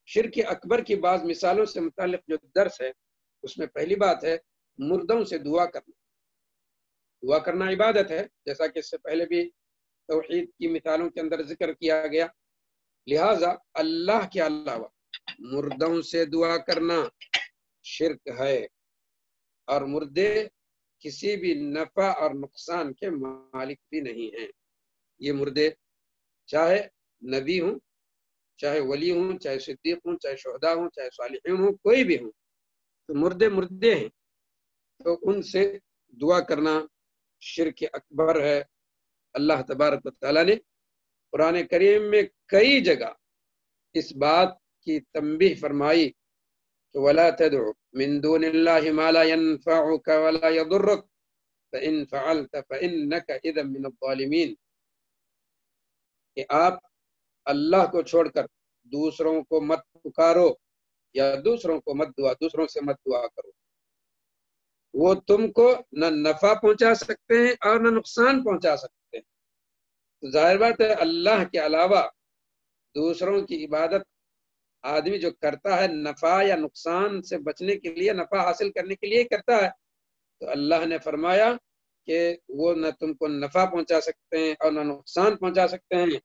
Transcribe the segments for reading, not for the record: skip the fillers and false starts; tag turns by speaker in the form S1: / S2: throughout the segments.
S1: شرک اکبر کی بعض مثالوں سے متعلق جو درس ہے اس میں پہلی بات ہے مردوں سے دعا کرنا۔ دعا کرنا عبادت ہے، جیسا کہ اس سے پہلے بھی توحید کی مثالوں کے اندر ذکر کیا گیا۔ لہٰذا اللہ کے علاوہ مردوں سے دعا کرنا شرک ہے، اور مردے کسی بھی نفع اور نقصان کے مالک بھی نہیں ہیں۔ یہ مردے چاہے نبی ہوں، چاہے ولی ہوں، چاہے صدیق ہوں، چاہے شہداء ہوں، چاہے صالحین ہوں، کوئی بھی ہوں، تو مردے ہیں، تو ان سے دعا کرنا شرک اکبر ہے۔ اللہ تبارک و تعالیٰ نے قرآن کریم میں کئی جگہ اس بات کی تنبیہ فرمائی کہ وَلَا تَدْعُ مِن دُونِ اللَّهِ مَا لَا يَنفَعُكَ وَلَا يَضُرُّكَ فَإِن فَعَلْتَ فَإِنَّكَ إِذًا مِنَ الظَّالِمِينَ، کہ آپ اللہ کو چھوڑ کر دوسروں کو مت پکارو یا دوسروں سے مت دعا کرو، وہ تم کو نہ نفع پہنچا سکتے ہیں اور نہ نقصان پہنچا سکتے ہیں۔ تو ظاہر بات ہے اللہ کے علاوہ دوسروں کی عبادت آدمی جو کرتا ہے نفع یا نقصان سے بچنے کے لیے، نفع حاصل کرنے کے لیے کرتا ہے، تو اللہ نے فرمایا کہ وہ نہ تم کو نفع پہنچا سکتے ہیں اور نہ نقصان پہنچا سکتے ہیں،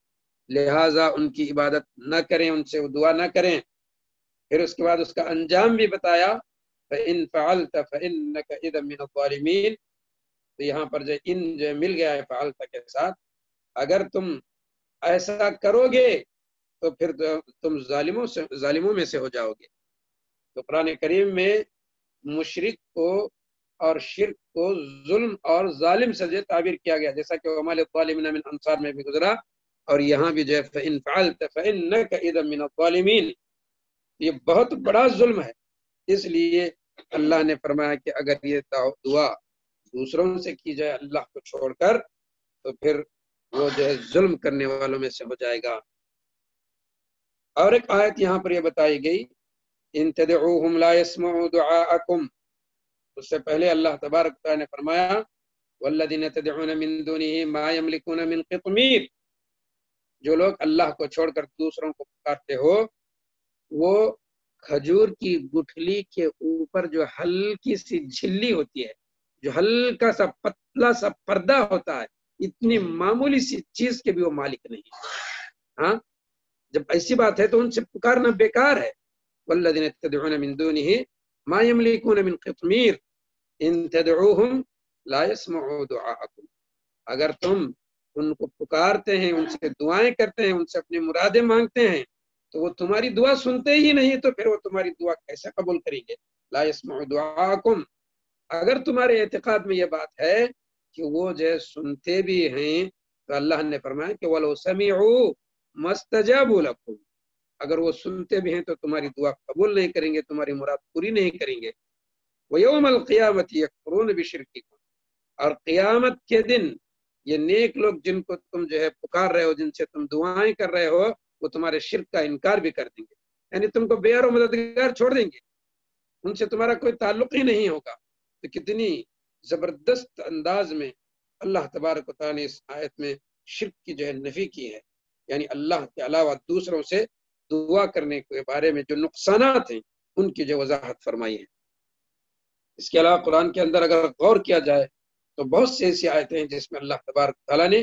S1: لہٰذا ان کی عبادت نہ کریں، ان سے دعا نہ کریں۔ پھر اس کے بعد اس کا انجام بھی بتایا، فَإِن فَعَلْتَ فَإِنَّكَ إِذًا مِنَ الظَّالِمِينَ، تو یہاں پر جو مل گیا ہے فعلت کے ساتھ، اگر تم ایسا کرو گے تو پھر تم ظالموں میں سے ہو جاؤ گے۔ تو قرآن کریم میں مشرک کو اور شرک کو ظلم اور ظالم سے تعبیر کیا گیا، جیسا کہ وَمَا لِلظَّالِمِينَ مِنْ أَنصَارٍ میں بھی گزرا، اور یہاں بھی جو ہے فَإِن فَعَلْتَ فَإِنَّكَ إِذًا مِنَ الظَّالِمِينَ، یہ بہت بڑا ظلم ہے۔ اس لیے اللہ نے فرمایا کہ اگر یہ دعا دوسروں سے کی جائے اللہ کو چھوڑ کر، تو پھر وہ جو ہے ظلم کرنے والوں میں سے ہو جائے گا۔ اور ایک آیت یہاں پر یہ بتائی گئی، ان تدعوہم لا يسمعوا دعاءکم، اس سے پہلے اللہ تبارک تعالیٰ نے فرمایا والذین تدعون من دونه ما يملكون من قطمیر، جو لوگ اللہ کو چھوڑ کر دوسروں کو پکارتے ہو، وہ کھجور کی گٹھلی کے اوپر جو ہلکی سی جھلی ہوتی ہے، جو ہلکا سا پتلا سا پردہ ہوتا ہے، اتنی معمولی سی چیز کے بھی وہ مالک نہیں۔ ہاں، جب ایسی بات ہے تو ان سے پکارنا بیکار ہے۔ والذین تدعون من دونه ما يملكون من قطمیر ان تدعوهم لا يسمعوا دعاءکم، اگر تم ان کو پکارتے ہیں، ان سے دعائیں کرتے ہیں، ان سے اپنی مرادیں مانگتے ہیں، تو وہ تمہاری دعا سنتے ہی نہیں، تو پھر وہ تمہاری دعا کیسے قبول کریں گے؟ لا يسمعوا دعاءکم، اگر تمہارے اعتقاد میں یہ بات ہے کہ وہ جو سنتے بھی ہیں، تو اللہ نے فرمایا کہ وَلَوْ سَمِعُوا مَا اسْتَجَابُوا لَكُمْ، اگر وہ سنتے بھی ہیں تو تمہاری دعا قبول نہیں کریں گے، تمہاری مراد پوری نہیں کریں گے۔ وَيَوْمَ الْقِيَامَةِ يَكْفُرُونَ بِشِرْكِكُمْ، اور قیامت کے دن یہ نیک لوگ جن کو تم جو ہے پکار رہے ہو، جن سے تم دعائیں کر رہے ہو، وہ تمہارے شرک کا انکار بھی کر دیں گے، یعنی تم کو بے یار و مددگار چھوڑ دیں گے، ان سے تمہارا کوئی تعلق ہی نہیں ہوگا۔ تو کتنی زبردست انداز میں اللہ تبارک و تعالیٰ نے اس آیت میں شرک کی جو ہے نفی کی ہے، یعنی اللہ کے علاوہ دوسروں سے دعا کرنے کے بارے میں جو نقصانات ہیں ان کی جو وضاحت فرمائی ہے۔ اس کے علاوہ قرآن کے اندر اگر غور کیا جائے تو بہت سی ایسی آیتیں ہیں جس میں اللہ تبارک تعالیٰ نے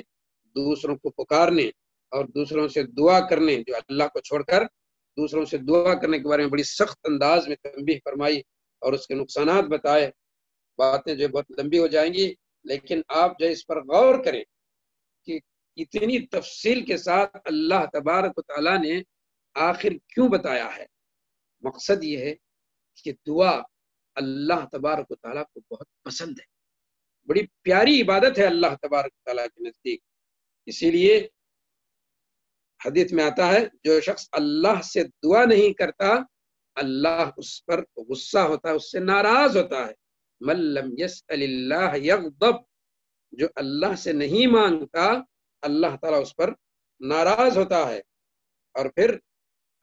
S1: دوسروں کو پکارنے اور دوسروں سے دعا کرنے، جو اللہ کو چھوڑ کر دوسروں سے دعا کرنے کے بارے میں بڑی سخت انداز میں تنبیہ فرمائی اور اس کے نقصانات بتائے۔ باتیں جو بہت لمبی ہو جائیں گی، لیکن آپ جو اس پر غور کریں کہ اتنی تفصیل کے ساتھ اللہ تبارک و تعالیٰ نے آخر کیوں بتایا ہے۔ مقصد یہ ہے کہ دعا اللہ تبارک و تعالیٰ کو بہت پسند ہے، بڑی پیاری عبادت ہے اللہ تبارک و تعالیٰ کے نزدیک۔ اسی لیے حدیث میں آتا ہے جو شخص اللہ سے دعا نہیں کرتا اللہ اس پر غصہ ہوتا ہے، اس سے ناراض ہوتا ہے۔ من لم يسأل اللہ یغضب، جو اللہ سے نہیں مانگتا اللہ تعالیٰ اس پر ناراض ہوتا ہے۔ اور پھر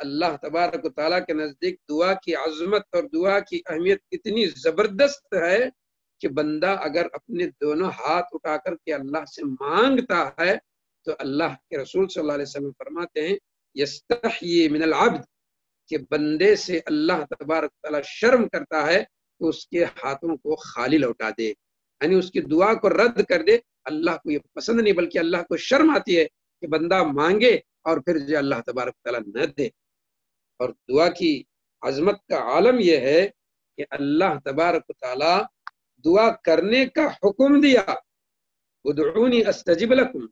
S1: اللہ تبارک و تعالیٰ کے نزدیک دعا کی عظمت اور دعا کی اہمیت اتنی زبردست ہے کہ بندہ اگر اپنے دونوں ہاتھ اٹھا کر کے اللہ سے مانگتا ہے تو اللہ کے رسول صلی اللہ علیہ وسلم فرماتے ہیں یستحیی من العبد، کہ بندے سے اللہ تبارک تعالیٰ شرم کرتا ہے تو اس کے ہاتھوں کو خالی لوٹا دے، یعنی اس کی دعا کو رد کر دے۔ اللہ کو یہ پسند نہیں، بلکہ اللہ کو شرم آتی ہے کہ بندہ مانگے اور پھر جو اللہ تبارک تعالیٰ نہ دے۔ اور دعا کی عظمت کا عالم یہ ہے کہ اللہ تبارک تعالیٰ دعا کرنے کا حکم دیا، ادعونی استجب لکم،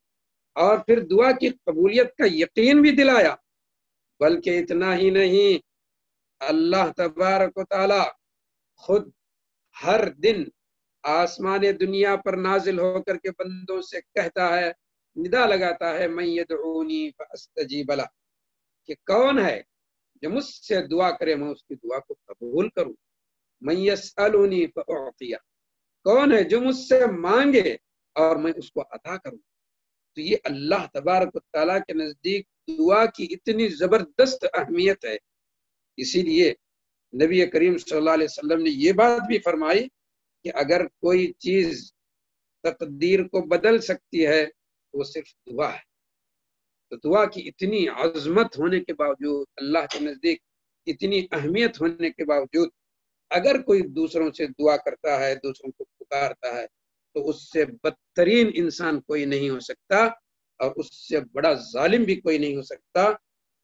S1: اور پھر دعا کی قبولیت کا یقین بھی دلایا۔ بلکہ اتنا ہی نہیں، اللہ تبارک و تعالی خود ہر دن آسمان دنیا پر نازل ہو کر کے بندوں سے کہتا ہے، ندا لگاتا ہے، من یدعونی فاستجیب لہ، کہ کون ہے جو مجھ سے دعا کرے میں اس کی دعا کو قبول کروں، من یسألونی فاعطیہ، کون ہے جو مجھ سے مانگے اور میں اس کو عطا کروں۔ تو یہ اللہ تبارک و تعالیٰ کے نزدیک دعا کی اتنی زبردست اہمیت ہے۔ اسی لیے نبی کریم صلی اللہ علیہ وسلم نے یہ بات بھی فرمائی کہ اگر کوئی چیز تقدیر کو بدل سکتی ہے تو وہ صرف دعا ہے۔ تو دعا کی اتنی عظمت ہونے کے باوجود، اللہ کے نزدیک اتنی اہمیت ہونے کے باوجود، اگر کوئی دوسروں سے دعا کرتا ہے، دوسروں کو پکارتا ہے، تو اس سے بدترین انسان کوئی نہیں ہو سکتا، اور اس سے بڑا ظالم بھی کوئی نہیں ہو سکتا،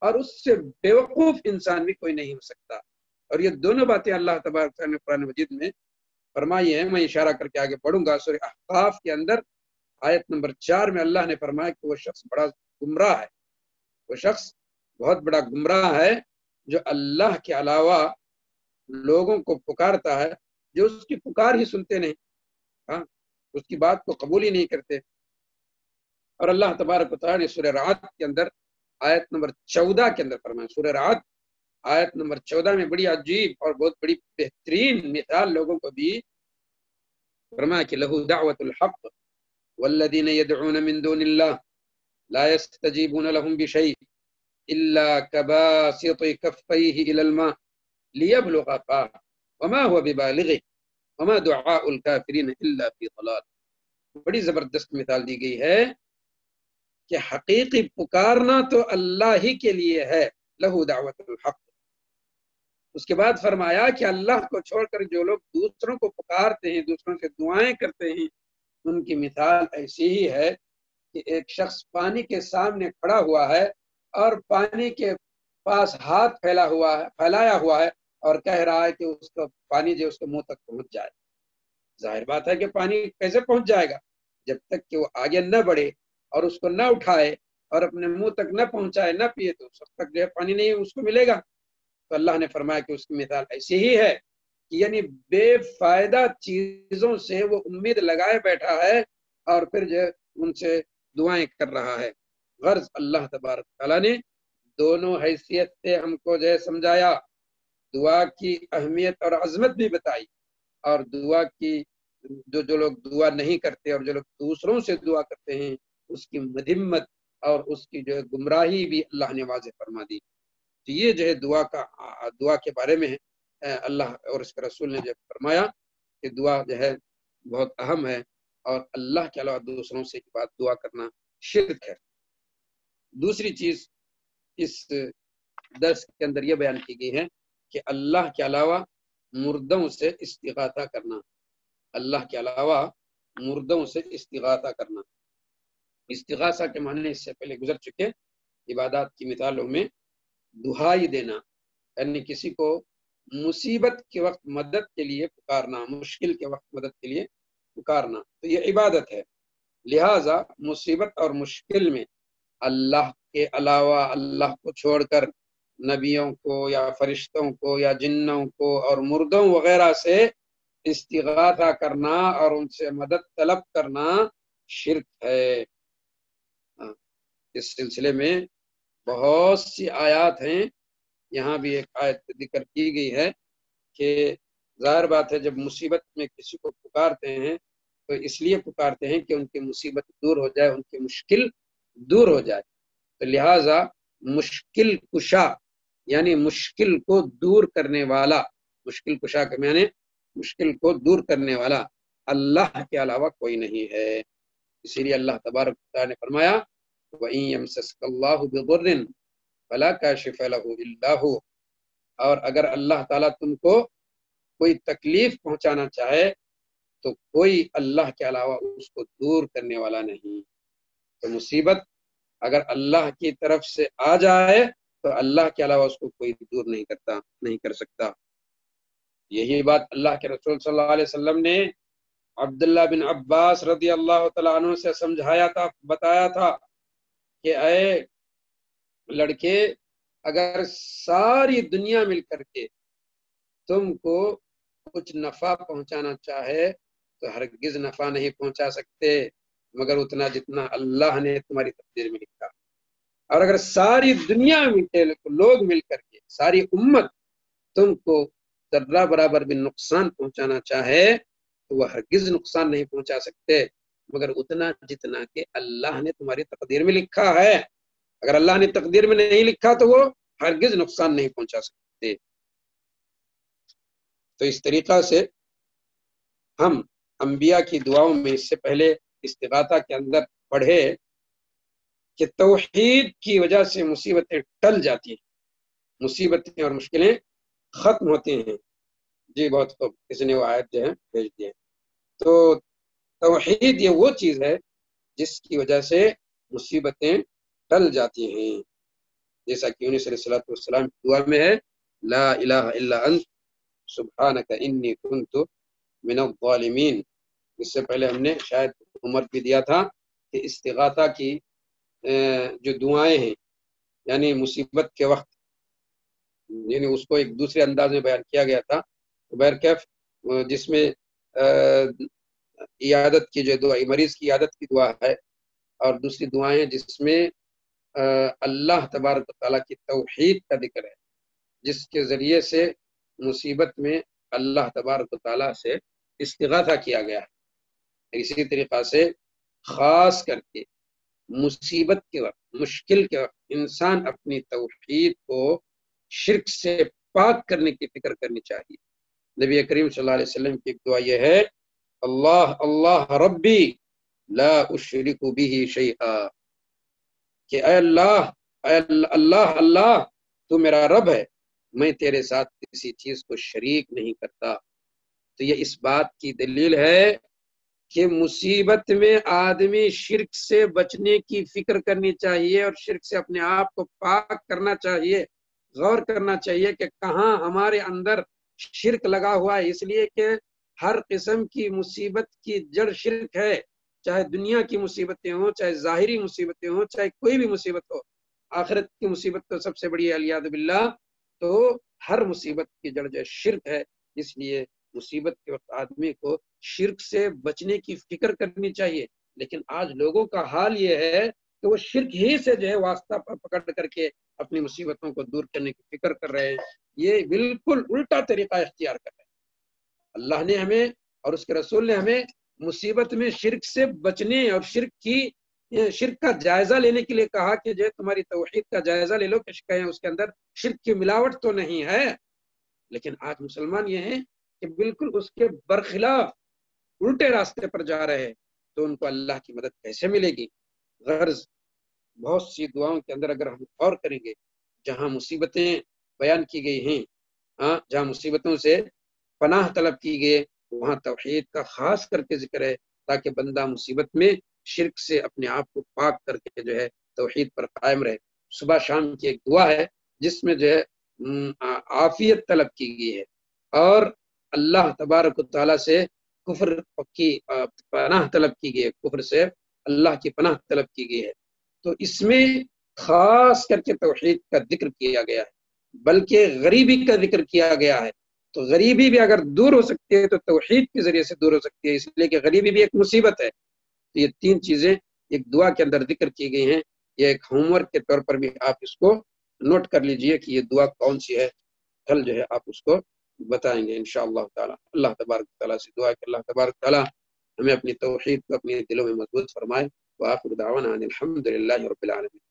S1: اور اس سے بیوقوف انسان بھی کوئی نہیں ہو سکتا۔ اور یہ دونوں باتیں اللہ تبارک تعالیٰ نے قرآن مجید میں فرمائی ہیں۔ میں اشارہ کر کے آگے پڑھوں گا۔ سورہ احقاف کے اندر آیت نمبر 4 میں اللہ نے فرمایا کہ وہ شخص بڑا گمراہ ہے، وہ شخص بہت بڑا گمراہ ہے جو اللہ کے علاوہ لوگوں کو پکارتا ہے، جو اس کی پکار ہی سنتے نہیں، ہاں اس کی بات کو قبول ہی نہیں کرتے۔ اور اللہ تبارک و تعالیٰ نے سورہ رعد کے اندر آیت نمبر 14 کے اندر فرمایا، سورہ رعد آیت نمبر 14 میں بڑی عجیب اور بہت بڑی بہترین مثال لوگوں کو بھی فرمایا کہ لہو دعوت الحق والذین یدعون من دون اللہ لا يستجیبون لهم بشیء الا كباسط کفیہ الى الماء لیبلغ فاہ وما هو ببالغہ وما دعاء الکافرین الا فی ضلال۔ بڑی زبردست مثال دی گئی ہے کہ حقیقی پکارنا تو اللہ ہی کے لیے ہے، لہو دعوت الحق۔ اس کے بعد فرمایا کہ اللہ کو چھوڑ کر جو لوگ دوسروں کو پکارتے ہیں، دوسروں سے دعائیں کرتے ہیں، ان کی مثال ایسی ہی ہے کہ ایک شخص پانی کے سامنے کھڑا ہوا ہے اور پانی کے پاس ہاتھ پھیلایا ہوا ہے اور کہہ رہا ہے کہ اس کو پانی جو اس کے منہ تک پہنچ جائے۔ ظاہر بات ہے کہ پانی کیسے پہنچ جائے گا؟ جب تک کہ وہ آگے نہ بڑھے اور اس کو نہ اٹھائے اور اپنے منہ تک نہ پہنچائے، نہ پیے، تو اس وقت تک جو ہے پانی نہیں اس کو ملے گا۔ تو اللہ نے فرمایا کہ اس کی مثال ایسی ہی ہے کہ یعنی بے فائدہ چیزوں سے وہ امید لگائے بیٹھا ہے اور پھر جو ان سے دعائیں کر رہا ہے۔ غرض اللہ تبارک تعالیٰ نے دونوں حیثیت سے ہم کو جو ہے سمجھایا، دعا کی اہمیت اور عظمت بھی بتائی، اور دعا کی جو لوگ دعا نہیں کرتے اور جو لوگ دوسروں سے دعا کرتے ہیں اس کی مذمت اور اس کی جو ہے گمراہی بھی اللہ نے واضح فرما دی۔ تو یہ جو ہے دعا کے بارے میں اللہ اور اس کے رسول نے جو فرمایا کہ دعا جو ہے بہت اہم ہے، اور اللہ کے علاوہ دوسروں سے دعا کرنا شرک ہے۔ دوسری چیز اس درس کے اندر یہ بیان کی گئی ہے کہ اللہ کے علاوہ مردوں سے استغاثہ کرنا، اللہ کے علاوہ مردوں سے استغاثہ کرنا۔ استغاثہ کے معنی اس سے پہلے گزر چکے، عبادات کی مثالوں میں دہائی دینا، یعنی کسی کو مصیبت کے وقت مدد کے لیے پکارنا، مشکل کے وقت مدد کے لیے پکارنا، تو یہ عبادت ہے۔ لہٰذا مصیبت اور مشکل میں اللہ کے علاوہ، اللہ کو چھوڑ کر نبیوں کو یا فرشتوں کو یا جنوں کو اور مردوں وغیرہ سے استغاثہ کرنا اور ان سے مدد طلب کرنا شرک ہے۔ اس سلسلے میں بہت سی آیات ہیں، یہاں بھی ایک آیت ذکر کی گئی ہے کہ ظاہر بات ہے جب مصیبت میں کسی کو پکارتے ہیں تو اس لیے پکارتے ہیں کہ ان کی مصیبت دور ہو جائے، ان کی مشکل دور ہو جائے۔ تو لہٰذا مشکل کشا یعنی مشکل کو دور کرنے والا، مشکل کشا کے معنی مشکل کو دور کرنے والا اللہ کے علاوہ کوئی نہیں ہے۔ اسی لیے اللہ تبارک و تعالیٰ نے فرمایا وَإِن يَمْسَسْكَ اللَّهُ بِضُرٍّ فَلَا كَاشِفَ لَهُ إِلَّا هُوَ اور اگر اللہ تعالیٰ تم کو کوئی تکلیف پہنچانا چاہے تو کوئی اللہ کے علاوہ اس کو دور کرنے والا نہیں. تو مصیبت اگر اللہ کی طرف سے آ جائے تو اللہ کے علاوہ اس کو کوئی دور نہیں کر سکتا. یہی بات اللہ کے رسول صلی اللہ علیہ وسلم نے عبداللہ بن عباس رضی اللہ تعالیٰ عنہ سے سمجھایا تھا، بتایا تھا کہ اے لڑکے، اگر ساری دنیا مل کر کے تم کو کچھ نفع پہنچانا چاہے تو ہرگز نفع نہیں پہنچا سکتے مگر اتنا جتنا اللہ نے تمہاری تقدیر میں لکھا. اور اگر ساری دنیا میں لوگ مل کر کے، ساری امت تم کو ذرہ برابر بھی نقصان پہنچانا چاہے تو وہ ہرگز نقصان نہیں پہنچا سکتے مگر اتنا جتنا کہ اللہ نے تمہاری تقدیر میں لکھا ہے. اگر اللہ نے تقدیر میں نہیں لکھا تو وہ ہرگز نقصان نہیں پہنچا سکتے. تو اس طریقہ سے ہم انبیاء کی دعاؤں میں اس سے پہلے استغاثہ کے اندر پڑھے کہ توحید کی وجہ سے مصیبتیں ٹل جاتی ہیں، مصیبتیں اور مشکلیں ختم ہوتی ہیں. جی بہت خوب، کسی نے وہ آیت جو ہے بھیج دی ہے. تو توحید یہ وہ چیز ہے جس کی وجہ سے مصیبتیں ٹل جاتی ہیں، جیسا کہ یونس علیہ السلام کی دعا میں ہے لا الہ الا انت سبحانک انی کنت من الظالمین. اس سے پہلے ہم نے شاید عمر بھی دیا تھا کہ استغاثہ کی جو دعائیں ہیں یعنی مصیبت کے وقت، یعنی اس کو ایک دوسرے انداز میں بیان کیا گیا تھا بہرکیف، جس میں عیادت کی جو دعا، مریض کی عیادت کی دعا ہے، اور دوسری دعائیں جس میں اللہ تبارک و تعالیٰ کی توحید کا ذکر ہے، جس کے ذریعے سے مصیبت میں اللہ تبارک و تعالیٰ سے استغاثہ کیا گیا ہے. اسی طریقہ سے خاص کر کے مصیبت کے وقت، مشکل کے وقت انسان اپنی توحید کو شرک سے پاک کرنے کی فکر کرنی چاہیے. نبی کریم صلی اللہ علیہ وسلم کی ایک دعا یہ ہے اللہ اللہ ربی لا اشرک به شیئا، کہ اے اللہ اللہ تو میرا رب ہے، میں تیرے ساتھ کسی چیز کو شریک نہیں کرتا. تو یہ اس بات کی دلیل ہے کہ مصیبت میں آدمی شرک سے بچنے کی فکر کرنی چاہیے اور شرک سے اپنے آپ کو پاک کرنا چاہیے. غور کرنا چاہیے کہ کہاں ہمارے اندر شرک لگا ہوا ہے، اس لیے کہ ہر قسم کی مصیبت کی جڑ شرک ہے، چاہے دنیا کی مصیبتیں ہوں، چاہے ظاہری مصیبتیں ہوں، چاہے کوئی بھی مصیبت ہو. آخرت کی مصیبت تو سب سے بڑی ہے الیاذ باللہ. تو ہر مصیبت کی جڑ جو شرک ہے، اس لیے مصیبت کے وقت آدمی کو شرک سے بچنے کی فکر کرنی چاہیے. لیکن آج لوگوں کا حال یہ ہے کہ وہ شرک ہی سے جو ہے واسطہ پکڑ کر کے اپنی مصیبتوں کو دور کرنے کی فکر کر رہے ہیں. یہ بالکل الٹا طریقہ اختیار کر رہے ہیں. اللہ نے ہمیں اور اس کے رسول نے ہمیں مصیبت میں شرک سے بچنے اور شرک کا جائزہ لینے کے لیے کہا کہ جو تمہاری توحید کا جائزہ لے لو کہ کہیں اس کے اندر شرک کی ملاوٹ تو نہیں ہے. لیکن آج مسلمان یہ ہیں کہ بالکل اس کے برخلاف الٹے راستے پر جا رہے ہیں. تو ان کو اللہ کی مدد کیسے ملے گی؟ غرض بہت سی دعاؤں کے اندر اگر ہم غور کریں گے، جہاں مصیبتیں بیان کی گئی ہیں، جہاں مصیبتوں سے پناہ طلب کی گئی، وہاں توحید کا خاص کر کے ذکر ہے تاکہ بندہ مصیبت میں شرک سے اپنے آپ کو پاک کر کے جو ہے توحید پر قائم رہے. صبح شام کی ایک دعا ہے جس میں جو ہے عافیت طلب کی گئی ہے اور اللہ تبارک و تعالیٰ سے کفر کی پناہ طلب کی گئی ہے، کفر سے اللہ کی پناہ طلب کی گئی ہے. تو اس میں خاص کر کے توحید کا ذکر کیا گیا ہے، بلکہ غریبی کا ذکر کیا گیا ہے. تو غریبی بھی اگر دور ہو سکتی ہے تو توحید کے ذریعے سے دور ہو سکتی ہے، اس لیے کہ غریبی بھی ایک مصیبت ہے. تو یہ تین چیزیں ایک دعا کے اندر ذکر کی گئی ہیں. یہ ایک ہوم ورک کے طور پر بھی آپ اس کو نوٹ کر لیجئے کہ یہ دعا کون سی ہے. کل جو ہے آپ اس کو بتائیں گے انشاءاللہ تعالی. اللہ تبارک تعالیٰ سے دعا کہ اللہ تبارک تعالیٰ ہمیں اپنی توحید کو اپنے دلوں میں مضبوط فرمائے. وآخر دعوانا ان الحمد للہ رب العالمین.